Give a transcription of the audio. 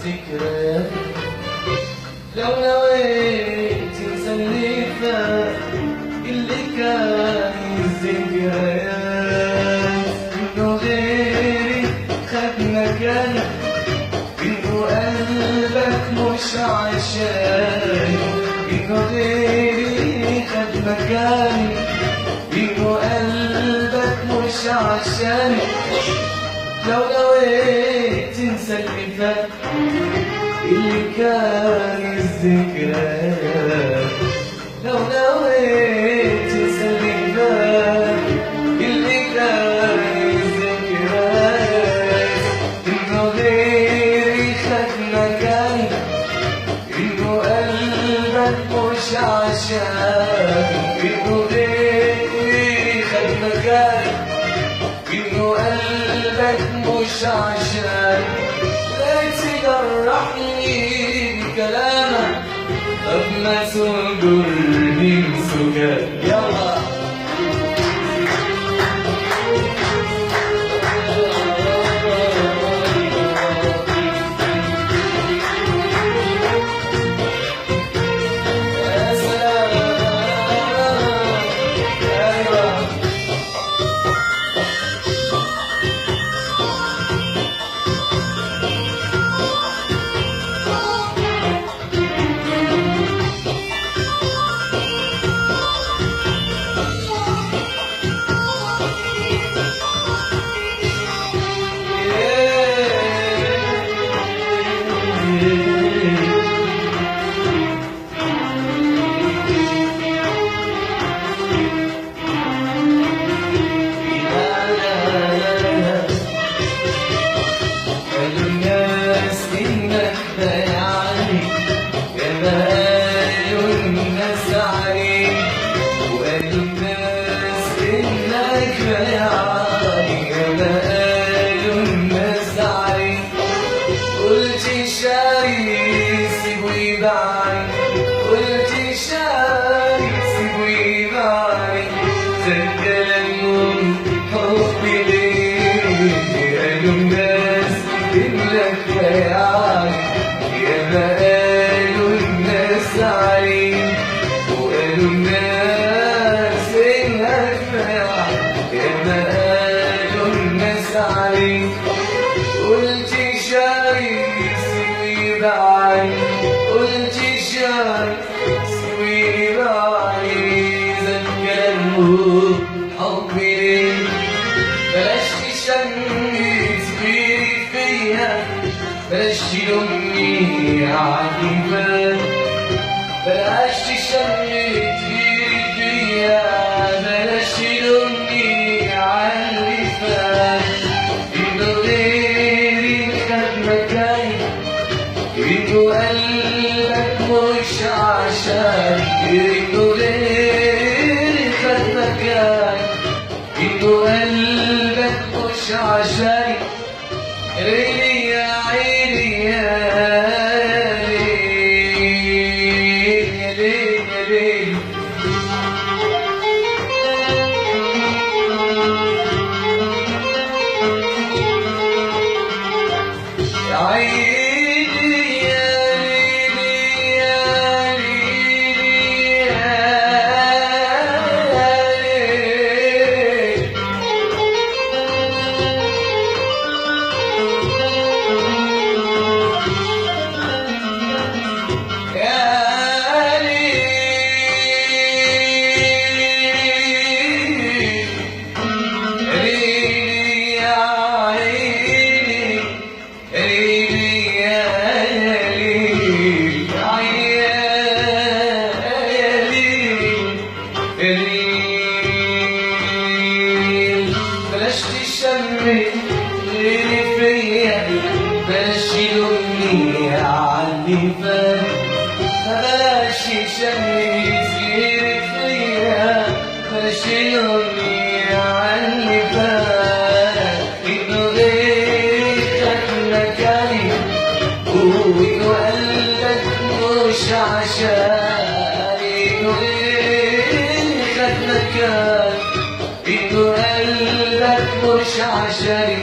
الذكريات. لو نويت تنسى اللي فات اللي كان الذكريات، إنه غيري خد مكانك، إنه قلبك مش عشاني، إنه غيري خد مكاني، إنه قلبك مش عشاني. لو نويت تنسى اللي فات اللي كان الذكريات، لو نويت تنسى اللي فات اللي كان الذكريات، إنه غيري خد مكاني، إنه قلبك مش عشاني، إنه غيري خد مكاني، إنه قلبك مش عشاني. لا تجرحني بكلامك، طب ما تنجرني بسكات. يلا قلت شاي سوي راعي زكى حبي ليك. بلاش تشمي صغيري فيا، بلاش تلومني عالجبال، بلاش تشمي صغيري فيا، بلاش تلومني عاللي فات. إنه غيري خد مكاني، إنه قلبك مش عشاني، إنه غيري خد مكاني، إنه قلبك مش عشاني. ليلي يا عيني يا ليل يا ليل يا ليل. يا عيني بلاش تشمي غيري فيا، بلاش تلومني عاللي فات، بلاش تشمي غيري فيا، بلاش تلومني عاللي فات. إنه غيري خد مكاني، وإنه قلبك مش عشاني، إنه غيري خد مكاني، إنه قلبك مش عشاني.